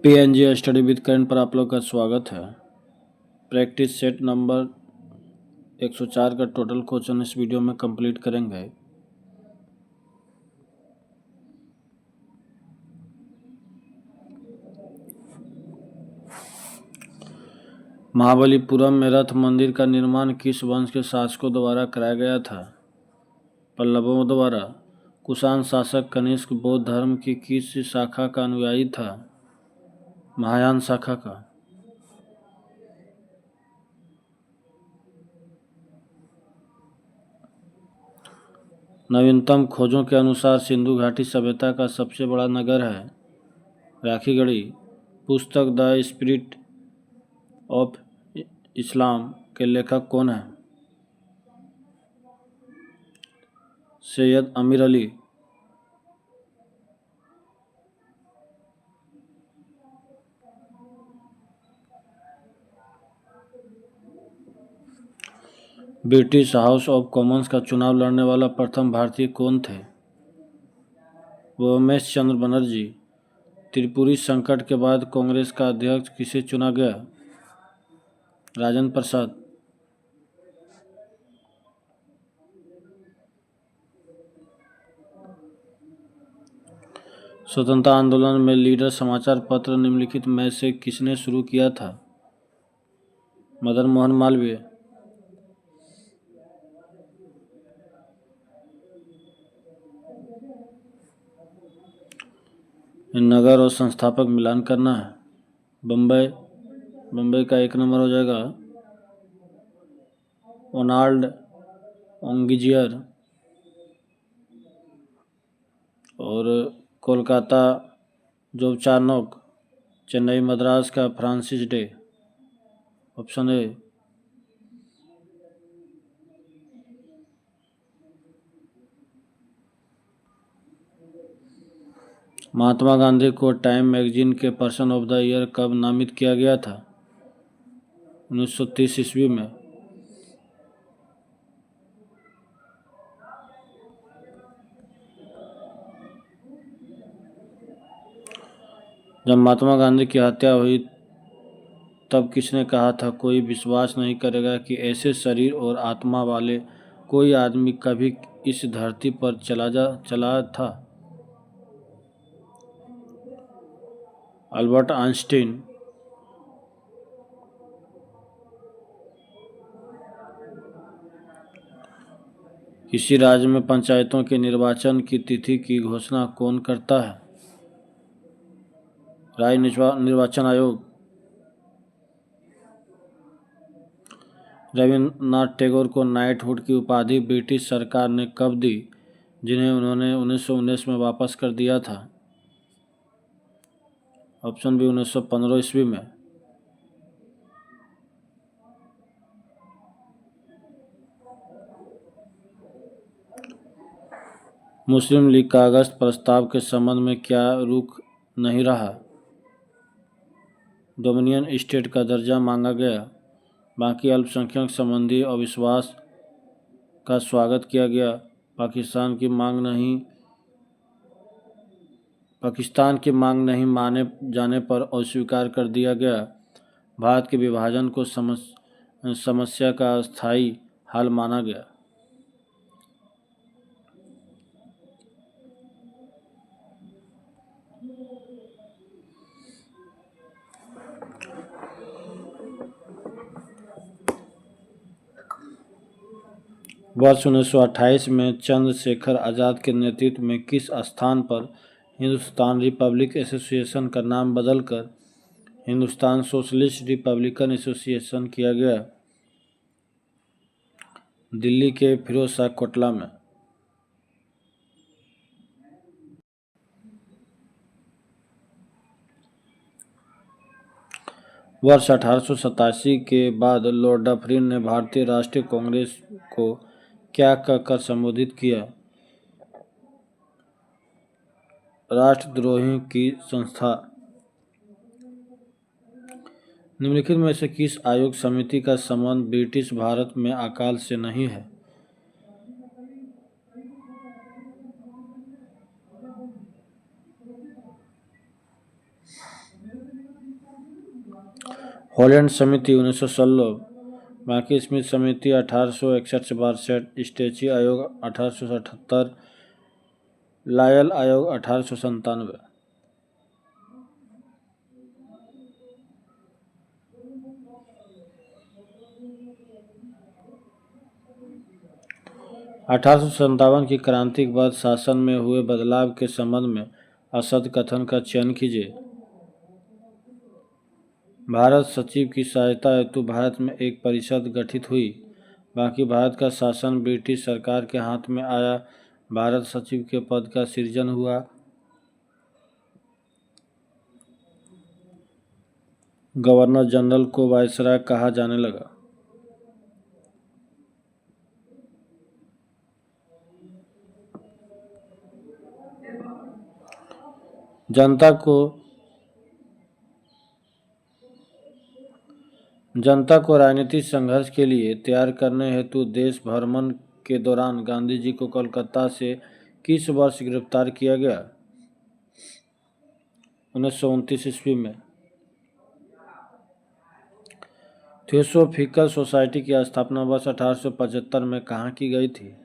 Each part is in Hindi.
पीएनजी स्टडी विद करंट पर आप लोग का स्वागत है। प्रैक्टिस सेट नंबर 104 का टोटल क्वेश्चन इस वीडियो में कंप्लीट करेंगे। महाबलीपुरम में रथ मंदिर का निर्माण किस वंश के शासकों द्वारा कराया गया था? पल्लवों द्वारा। कुषाण शासक कनिष्क बौद्ध धर्म की किस शाखा का अनुयायी था? महायान शाखा का। नवीनतम खोजों के अनुसार सिंधु घाटी सभ्यता का सबसे बड़ा नगर है राखीगढ़ी। पुस्तक द स्पिरिट ऑफ इस्लाम के लेखक कौन हैं? सैयद अमीर Ali. British house of Commons का चुनाव लड़ने वाला प्रथम भारतीय कौन थे? वो उमेश चंद्र बनर्जी। त्रिपुरी संकट के बाद कांग्रेस का अध्यक्ष किसे चुना गया? राजेंद्र प्रसाद। स्वतंत्रता आंदोलन में लीडर समाचार पत्र निम्नलिखित में से किसने शुरू किया था? मदन मोहन मालवीय। नगर और संस्थापक मिलान करना है। बम्बई का 1 नंबर हो जाएगा ओनाल्ड ओंगिजियर। और कोलकाता जोबचार्नोक। चेन्नई मद्रास का Francis Day. Option A. Mahatma Gandhi को टाइम मैगजीन के पर्सन ऑफ द ईयर कब नामित किया गया था? 1930 ईस्वी में। जब महात्मा गांधी की हत्या हुई तब किसने कहा था कोई विश्वास नहीं करेगा कि ऐसे शरीर और आत्मा वाले कोई आदमी कभी इस धरती पर चला था? Albert Einstein. किसी राज्य में पंचायतों के निर्वाचन की तिथि की घोषणा कौन करता है? राज्य निर्वाचन आयोग। रविन्द्रनाथ टैगोर को नाइटहुड की उपाधि ब्रिटिश सरकार ने कब दी, जिन्हें उन्होंने 1919 में वापस कर दिया था? ऑप्शन बी 1915 ईस्वी में। मुस्लिम लीग का अगस्त प्रस्ताव के संबंध में क्या रुख नहीं रहा? डोमिनियन स्टेट का दर्जा मांगा गया। बाकी अल्पसंख्यक संबंधी अविश्वास का स्वागत किया गया। पाकिस्तान की मांग नहीं माने जाने पर अस्वीकार कर दिया गया। भारत के विभाजन को समस्या का अस्थायी हल माना गया। वर्ष 1928 में चंद्रशेखर आज़ाद के नेतृत्व में किस स्थान पर हिंदुस्तान रिपब्लिक एसोसिएशन का नाम बदलकर हिंदुस्तान सोशलिस्ट रिपब्लिकन एसोसिएशन किया गया? दिल्ली के फिरोज शाह कोटला में। वर्ष 1887 के बाद लॉर्ड डफरिन ने भारतीय राष्ट्रीय कांग्रेस को क्या कहकर संबोधित किया? राष्ट्रद्रोही की संस्था। निम्नलिखित में से किस आयोग समिति का संबंध ब्रिटिश भारत में अकाल से नहीं है? हॉलैंड समिति 1916, बाकी स्मिथ समिति 1861 से 62, स्टेची आयोग 1878, लायल आयोग 1897। अठारह की क्रांति के बाद शासन में हुए बदलाव के संबंध में असद कथन का चयन कीजिए। भारत सचिव की सहायता हेतु भारत में एक परिषद गठित हुई, बाकी भारत का शासन ब्रिटिश सरकार के हाथ में आया। भारत सचिव के पद का सृजन हुआ। गवर्नर जनरल को वायसराय कहा जाने लगा। जनता को राजनीतिक संघर्ष के लिए तैयार करने हेतु देश भ्रमण के दौरान गांधी जी को कोलकाता से किस वर्ष गिरफ्तार किया गया? 1929 ईस्वी में। थियोसोफिकल सोसाइटी की स्थापना वर्ष 1875 में कहाँ की गई थी?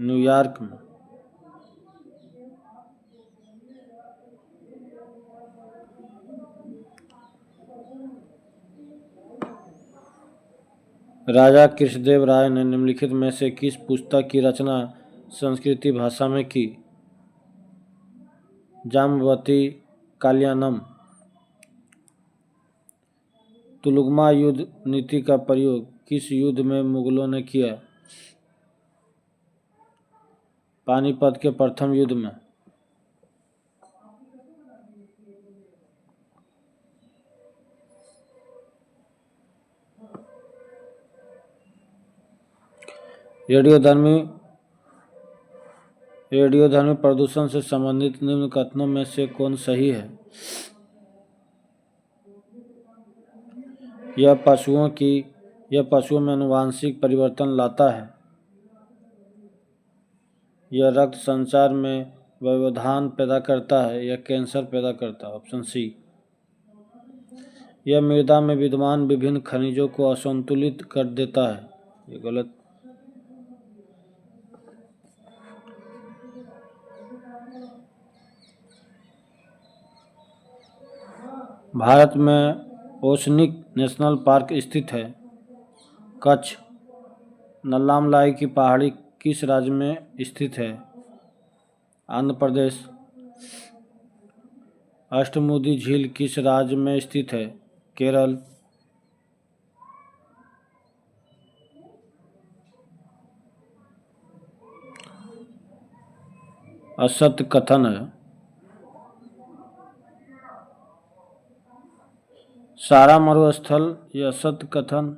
न्यूयॉर्क में। राजा कृष्णदेव राय ने निम्नलिखित में से किस पुस्तक की रचना संस्कृत भाषा में की? जाम्बवती कल्याणम। तुलुगमा युद्ध नीति का प्रयोग किस युद्ध में मुगलों ने किया? पानीपत के प्रथम युद्ध में। रेडियोधर्मी प्रदूषण से संबंधित निम्न कथनों में से कौन सही है? यह पशुओं में आनुवांशिक परिवर्तन लाता है। यह रक्त संचार में व्यवधान पैदा करता है। यह कैंसर पैदा करता है। Option C. यह मृदा में विद्यमान विभिन्न खनिजों को असंतुलित कर देता है। ये गलत। भारत में ओसनिक नेशनल पार्क स्थित है। कच्छ। नल्लामलाई की पहाड़ी किस राज्य में स्थित है? आंध्र प्रदेश। अष्टमुदी झील किस राज्य में स्थित है? केरल। असत्य कथन है। सारा मरुस्थल या असत्य कथन,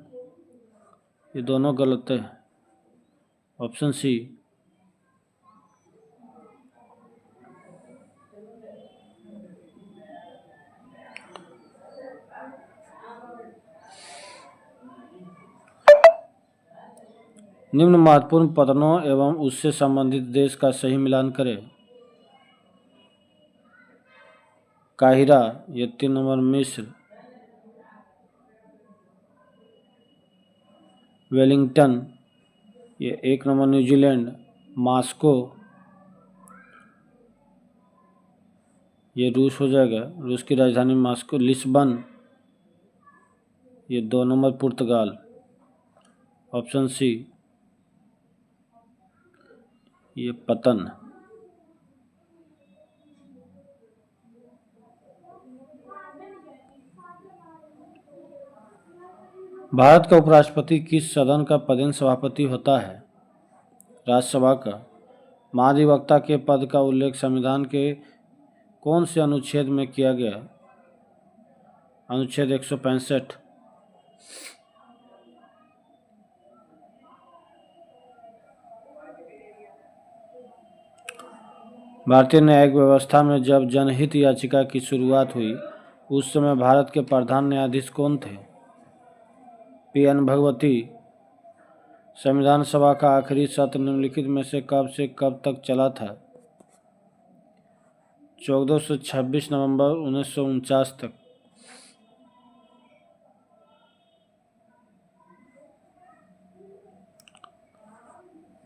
ये दोनों गलत है। Option C. निम्न महत्वपूर्ण पतनों एवं उससे संबंधित देश का सही मिलान करें। काहिरा, ये 3 नंबर मिस्र। वेलिंगटन, ये 1 नंबर न्यूजीलैंड। मास्को, ये रूस हो जाएगा, रूस की राजधानी मास्को। लिस्बन, ये 2 नंबर पुर्तगाल। ऑप्शन सी, ये पतन। भारत का उपराष्ट्रपति किस सदन का पदेन सभापति होता है? राज्यसभा का। महाधिवक्ता के पद का उल्लेख संविधान के कौन से अनुच्छेद में किया गया? अनुच्छेद 165। भारतीय न्यायिक व्यवस्था में जब जनहित याचिका की शुरुआत हुई उस समय भारत के प्रधान न्यायाधीश कौन थे? PN भगवती। संविधान सभा का आखिरी सत्र निम्नलिखित में से कब तक चला था? 14 से 26 नवंबर 1949 तक।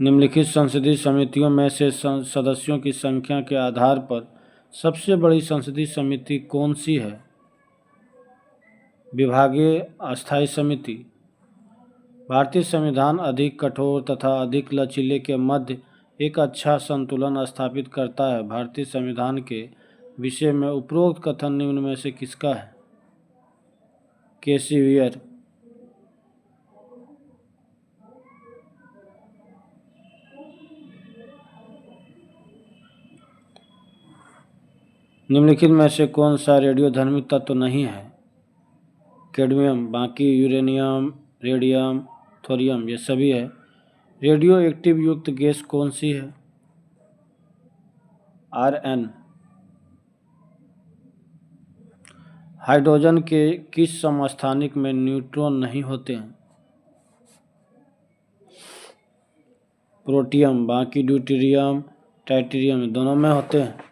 निम्नलिखित संसदीय समितियों में से सदस्यों की संख्या के आधार पर सबसे बड़ी संसदीय समिति कौन सी है? विभागीय अस्थायी समिति। भारतीय संविधान अधिक कठोर तथा अधिक लचीले के मध्य एक अच्छा संतुलन स्थापित करता है। भारतीय संविधान के विषय में उपरोक्त कथन निम्न में से किसका है? केसीवियर। निम्नलिखित में से कौन सा रेडियोधर्मी तत्व नहीं है? कैडमियम। बाकी यूरेनियम, रेडियम, थोरियम, ये सभी है। रेडियो एक्टिव युक्त गैस कौन सी है? आरएन। हाइड्रोजन के किस समस्थानिक में न्यूट्रॉन नहीं होते हैं? प्रोटियम। बाकी ड्यूटेरियम, ट्राइटेरियम, दोनों में होते हैं।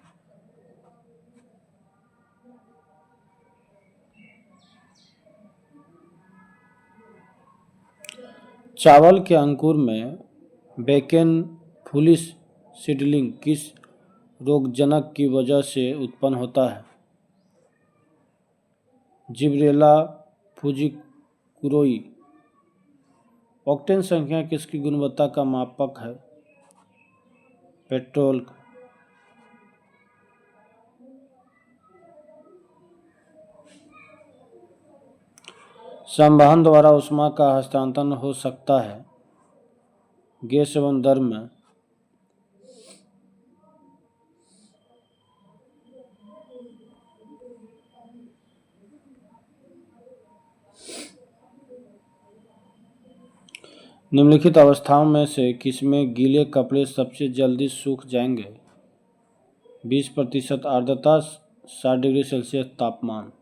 चावल के अंकुर में बेकेन फुलिस सीडलिंग किस रोगजनक की वजह से उत्पन्न होता है? जिब्रेला फुजिकुरोई। ऑक्टेन संख्या किसकी गुणवत्ता का मापक है? पेट्रोल। संवहन द्वारा ऊष्मा का हस्तांतरण हो सकता है गैस एवं द्रव में। निम्नलिखित अवस्थाओं में से किसमें गीले कपड़े सबसे जल्दी सूख जाएंगे? 20% आर्द्रता, 60 डिग्री सेल्सियस तापमान।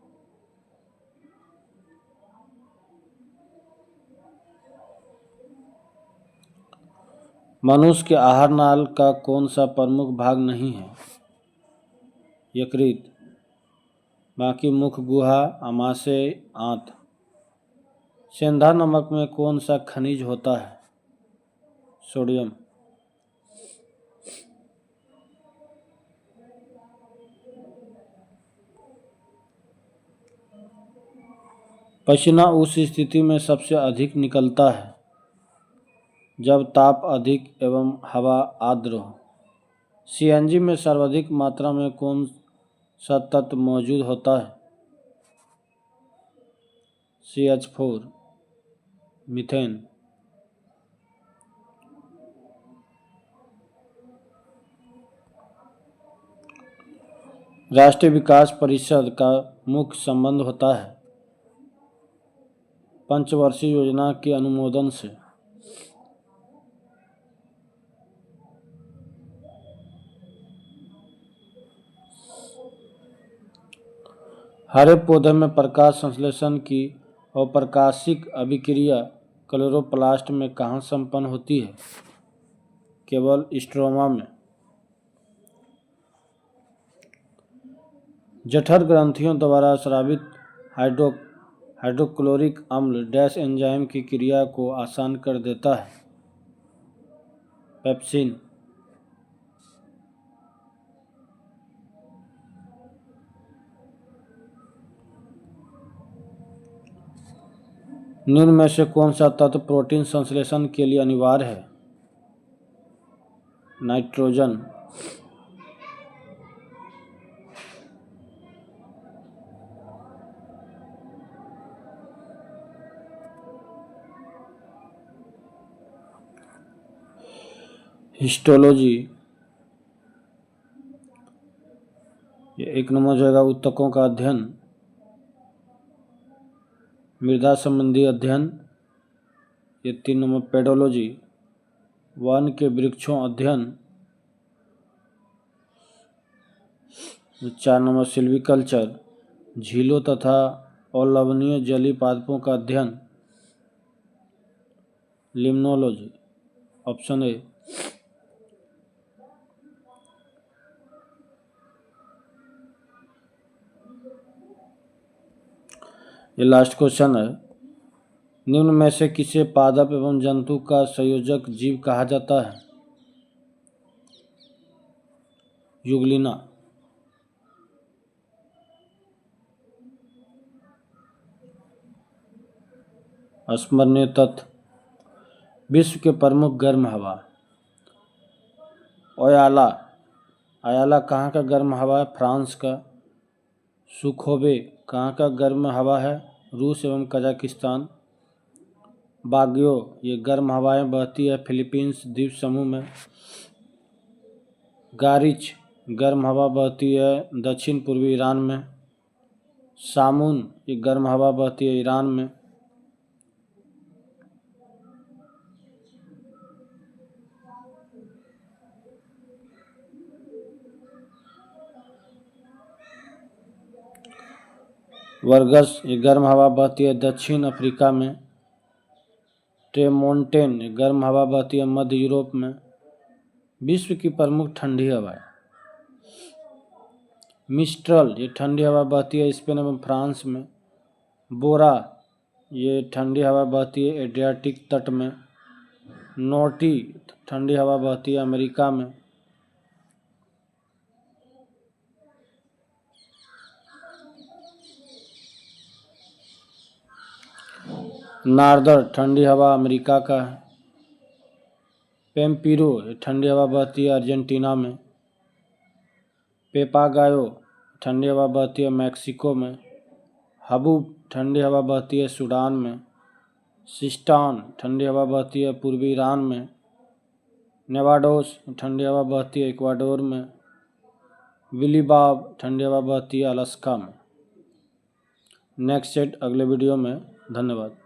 मनुष्य के आहार नाल का कौन सा प्रमुख भाग नहीं है? यकृत। बाकी मुख, गुहा, आमाशय, आंत। सेंधा नमक में कौन सा खनिज होता है? सोडियम। पसीना उस स्थिति में सबसे अधिक निकलता है जब ताप अधिक एवं हवा आर्द्र हो। सीएनजी में सर्वाधिक मात्रा में कौन सा तत्व मौजूद होता है? CH4, methane. राष्ट्रीय विकास परिषद का मुख्य संबंध होता है पंचवर्षीय योजना के अनुमोदन से। हरे पौधे में प्रकाश संश्लेषण की अप्रकाशिक अभिक्रिया क्लोरोप्लास्ट में कहाँ संपन्न होती है? केवल स्ट्रोमा में। जठर ग्रंथियों द्वारा स्रावित हाइड्रोक्लोरिक अम्ल डैश एंजाइम की क्रिया को आसान कर देता है? पेप्सिन। निम्न में से कौन सा तत्व प्रोटीन संश्लेषण के लिए अनिवार्य है? नाइट्रोजन। हिस्टोलॉजी, ये 1 नंबर जाएगा। ऊतकों का अध्ययन। मृदा संबंधी अध्ययन, ये 3 नंबर। पेडोलॉजी, वन के वृक्षों अध्ययन, 4 नंबर। सिल्वीकल्चर, झीलों तथा अलवणीय जलीय पादपों का अध्ययन, लिम्नोलॉजी, ऑप्शन ए। ये लास्ट क्वेश्चन है। निम्न में से किसे पादप एवं जंतु का संयोजक जीव कहा जाता है? युगलिना। स्मरणीय तथ्य: विश्व के प्रमुख गर्म हवा। ओयाला। अयाला कहाँ का गर्म हवा है? फ्रांस का। सुखोवे कहाँ का गर्म हवा है? रूस एवं कजाकिस्तान। बाग्यो, ये गर्म हवाएं बहती है फिलीपींस द्वीप समूह में। गारिच, गर्म हवा बहती है दक्षिण पूर्वी ईरान में। सामून, ये गर्म हवा बहती है ईरान में। वर्गस, ये गर्म हवा बहती है दक्षिण अफ्रीका में। ट्रेमोंटेन, ये गर्म हवा बहती है मध्य यूरोप में। विश्व की प्रमुख ठंडी हवाएं। मिस्ट्रल, ये ठंडी हवा बहती है स्पेन एवं फ्रांस में। बोरा, ये ठंडी हवा बहती है एड्रियाटिक तट में। नोटी, ठंडी हवा बहती है अमेरिका में। नार्दर, ठंडी हवा अमेरिका का है। पेम्पिरो, ये ठंडी हवा बहती है अर्जेंटीना में। पेपागायो, ठंडी हवा बहती है मैक्सिको में। हबूब, ठंडी हवा बहती है सूडान में। सिस्टान, ठंडी हवा बहती है पूर्वी ईरान में। नेवाडोस, ठंडी हवा बहती है इक्वाडोर में। विलीबाब, ठंडी हवा बहती है अलास्का में। नेक्स्ट सेट अगले वीडियो में। धन्यवाद।